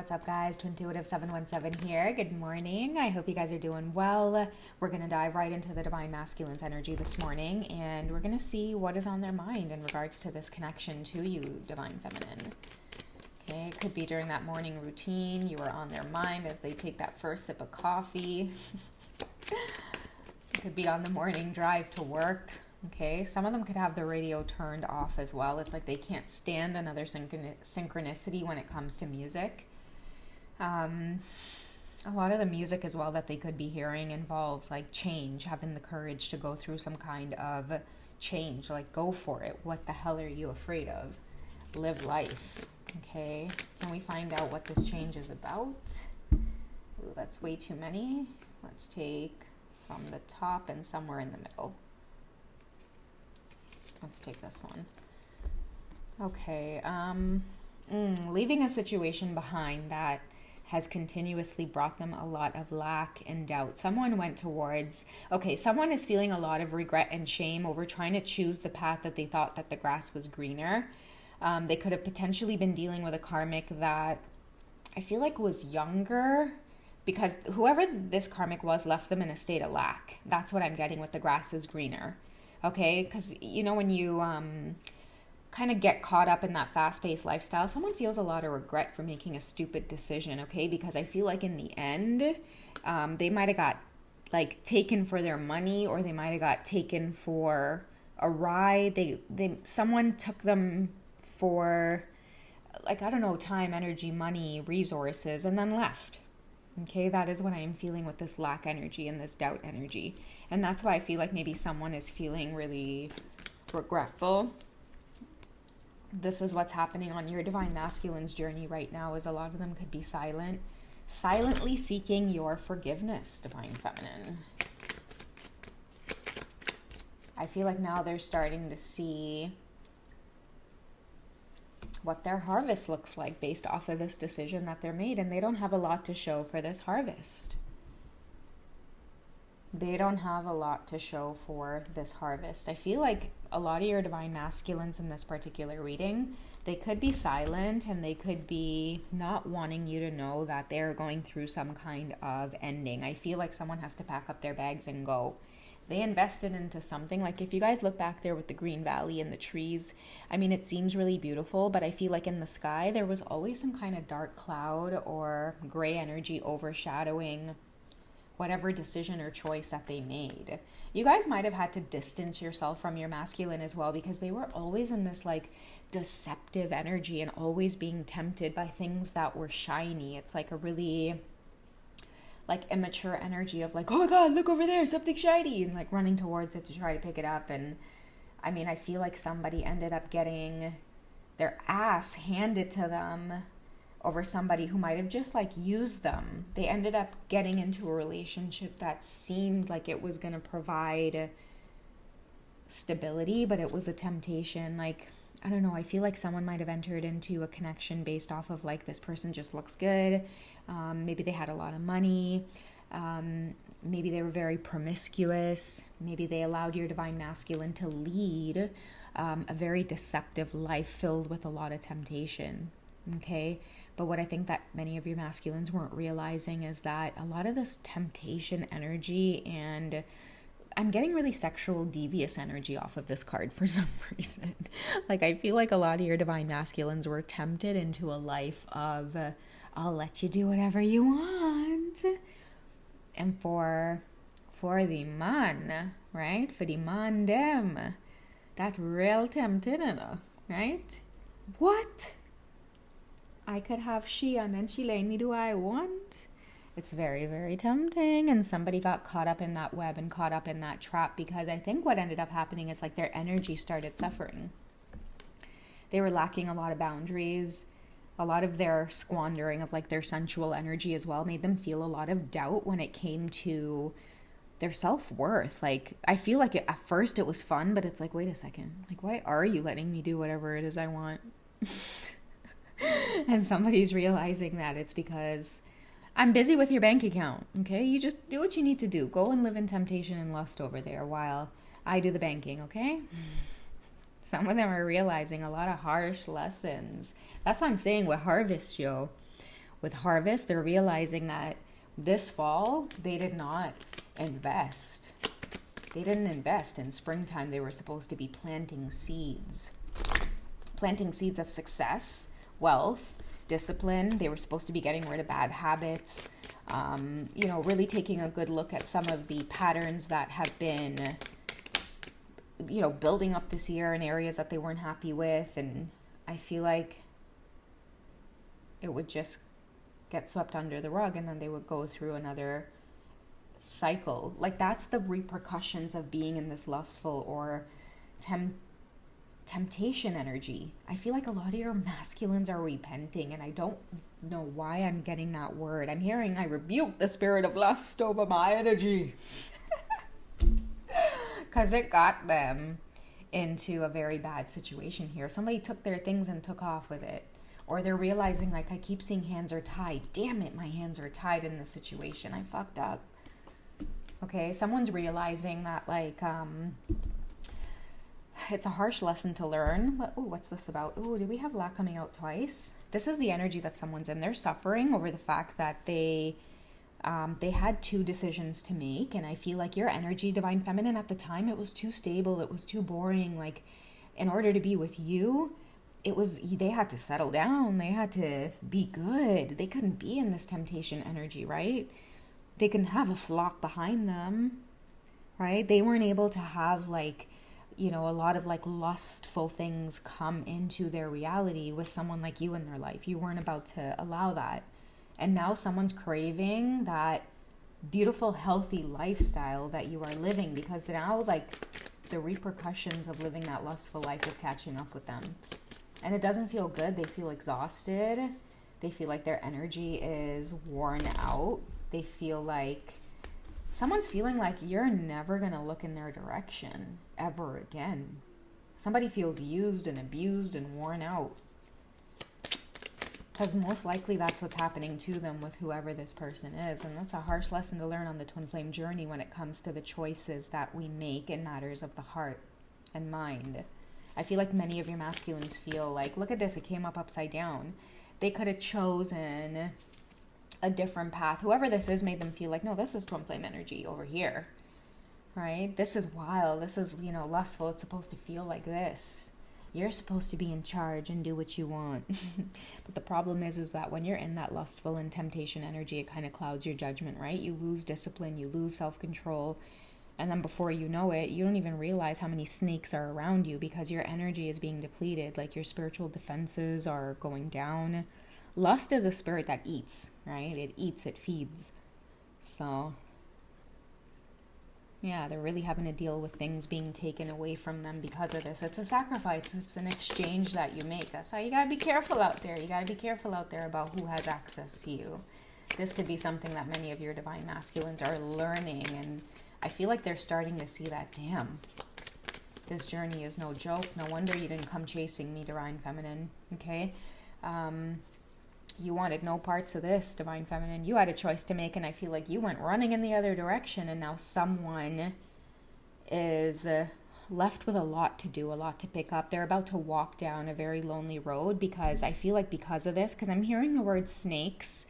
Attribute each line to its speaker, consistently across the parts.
Speaker 1: What's up, guys? Twintuitive 717 here. Good morning. I hope you guys are doing well. We're going to dive right into the Divine Masculine's energy this morning, and we're going to see what is on their mind in regards to this connection to you, Divine Feminine. Okay, it could be during that morning routine. You are on their mind as they take that first sip of coffee. It could be on the morning drive to work. Okay, some of them could have the radio turned off as well. It's like they can't stand another synchronicity when it comes to music. A lot of the music as well that they could be hearing involves like change, having the courage to go through some kind of change, like go for it. What the hell are you afraid of? Live life. Okay, can we find out what this change is about? Ooh, that's way too many. Let's take from the top and somewhere in the middle. Let's take this one. Okay, leaving a situation behind that has continuously brought them a lot of lack and doubt. Someone is feeling a lot of regret and shame over trying to choose the path that they thought that the grass was greener. They could have potentially been dealing with a karmic that I feel like was younger, because whoever this karmic was left them in a state of lack. That's what I'm getting with the grass is greener. Okay, because you know when you kind of get caught up in that fast-paced lifestyle, someone feels a lot of regret for making a stupid decision, okay? Because I feel like in the end, they might have got like taken for their money, or they might have got taken for a ride. Someone took them for, like, I don't know, time, energy, money, resources, and then left. Okay, that is what I am feeling with this lack energy and this doubt energy. And that's why I feel like maybe someone is feeling really regretful. This is what's happening on your Divine Masculine's journey right now, is a lot of them could be silently seeking your forgiveness, Divine Feminine. I feel like now they're starting to see what their harvest looks like based off of this decision that they're made, and they don't have a lot to show for this harvest. They don't have a lot to show for this harvest. I feel like a lot of your Divine Masculines in this particular reading, they could be silent and they could be not wanting you to know that they're going through some kind of ending. I feel like someone has to pack up their bags and go. They invested into something. Like if you guys look back there with the green valley and the trees, I mean, it seems really beautiful, but I feel like in the sky, there was always some kind of dark cloud or gray energy overshadowing whatever decision or choice that they made. You guys might have had to distance yourself from your masculine as well, because they were always in this like deceptive energy and always being tempted by things that were shiny. It's like a really like immature energy of like, oh my God, look over there, something shiny, and like running towards it to try to pick it up. And I mean, I feel like somebody ended up getting their ass handed to them over somebody who might have just like used them. They ended up getting into a relationship that seemed like it was going to provide stability, but it was a temptation. Like, I don't know, I feel like someone might have entered into a connection based off of like, this person just looks good. Maybe they had a lot of money. Maybe they were very promiscuous. Maybe they allowed your Divine Masculine to lead a very deceptive life filled with a lot of temptation. Okay? But what I think that many of your masculines weren't realizing is that a lot of this temptation energy, and I'm getting really sexual devious energy off of this card for some reason. Like I feel like a lot of your Divine Masculines were tempted into a life of I'll let you do whatever you want. And for the man, right? For the man them, that real tempted, right? What? I could have she and then she let me do what I want. It's very, very tempting. And somebody got caught up in that web and caught up in that trap, because I think what ended up happening is like their energy started suffering. They were lacking a lot of boundaries. A lot of their squandering of like their sensual energy as well made them feel a lot of doubt when it came to their self-worth. Like I feel like at first it was fun, but it's like, wait a second, like why are you letting me do whatever it is I want? And somebody's realizing that it's because I'm busy with your bank account. Okay, you just do what you need to do. Go and live in temptation and lust over there while I do the banking. Okay. Some of them are realizing a lot of harsh lessons. That's what I'm saying with harvest, yo. with harvest, they're realizing that this fall, they did not invest. They didn't invest in springtime. They were supposed to be planting seeds of success, wealth, discipline. They were supposed to be getting rid of bad habits, really taking a good look at some of the patterns that have been, building up this year in areas that they weren't happy with. And I feel like it would just get swept under the rug, and then they would go through another cycle. Like, that's the repercussions of being in this lustful or temptation energy. I feel like a lot of your masculines are repenting, and I don't know why I'm getting that word. I'm hearing, I rebuke the spirit of lust over my energy. Because it got them into a very bad situation here. Somebody took their things and took off with it. Or they're realizing, like, I keep seeing hands are tied. Damn it, my hands are tied in this situation. I fucked up. Okay, someone's realizing that, like, it's a harsh lesson to learn. Oh, what's this about? Oh, did we have luck coming out twice? This is the energy that someone's in. They're suffering over the fact that they had two decisions to make. And I feel like your energy, Divine Feminine, at the time, it was too stable. It was too boring. Like, in order to be with you, they had to settle down. They had to be good. They couldn't be in this temptation energy, right? They couldn't have a flock behind them, right? They weren't able to have, like, a lot of, like, lustful things come into their reality with someone like you in their life. You weren't about to allow that. And now someone's craving that beautiful, healthy lifestyle that you are living, because now, like, the repercussions of living that lustful life is catching up with them. And it doesn't feel good. They feel exhausted. They feel like their energy is worn out. They feel like someone's feeling like you're never going to look in their direction ever again. Somebody feels used and abused and worn out. Because most likely that's what's happening to them with whoever this person is. And that's a harsh lesson to learn on the twin flame journey when it comes to the choices that we make in matters of the heart and mind. I feel like many of your masculines feel like, look at this, it came up upside down. They could have chosen a different path. Whoever this is made them feel like, no, this is twin flame energy over here, right? This is wild. This is, lustful. It's supposed to feel like this. You're supposed to be in charge and do what you want. But the problem is that when you're in that lustful and temptation energy, it kind of clouds your judgment, right? You lose discipline, you lose self-control. And then before you know it, you don't even realize how many snakes are around you because your energy is being depleted. Like, your spiritual defenses are going down. Lust is a spirit that eats, right? It eats, it feeds. So, yeah, they're really having to deal with things being taken away from them because of this. It's a sacrifice. It's an exchange that you make. That's how you got to be careful out there. You got to be careful out there about who has access to you. This could be something that many of your divine masculines are learning, and I feel like they're starting to see that, damn, this journey is no joke. No wonder you didn't come chasing me, Divine Feminine, okay? You wanted no parts of this, Divine Feminine. You had a choice to make, and I feel like you went running in the other direction, and now someone is left with a lot to do, a lot to pick up. They're about to walk down a very lonely road because I feel like because of this, because I'm hearing the word snakes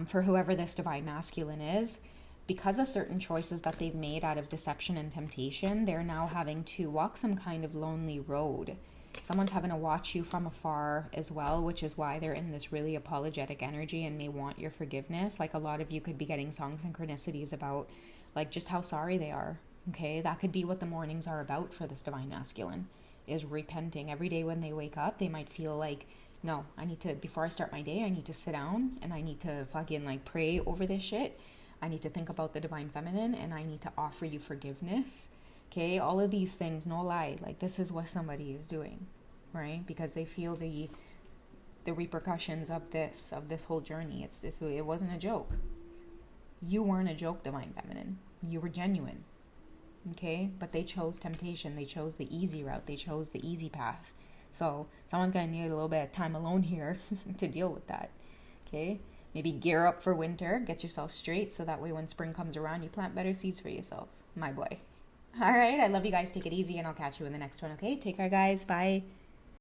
Speaker 1: for whoever this divine masculine is, because of certain choices that they've made out of deception and temptation, they're now having to walk some kind of lonely road. Someone's having to watch you from afar as well, which is why they're in this really apologetic energy and may want your forgiveness. Like, a lot of you could be getting song synchronicities about, like, just how sorry they are, okay? That could be what the mornings are about for this divine masculine, is repenting. Every day when they wake up, they might feel like, no, I need to, before I start my day, I need to sit down and I need to fucking, like, pray over this shit. I need to think about the divine feminine, and I need to offer you forgiveness. Okay, all of these things, no lie, like, this is what somebody is doing, right? Because they feel the repercussions of this whole journey. It wasn't a joke. You weren't a joke, divine feminine. You were genuine, okay? But they chose temptation. They chose the easy route. They chose the easy path. So someone's gonna need a little bit of time alone here to deal with that, okay? Maybe gear up for winter, get yourself straight, so that way when spring comes around, you plant better seeds for yourself, my boy. All right, I love you guys. Take it easy, and I'll catch you in the next one, okay? Take care, guys. Bye.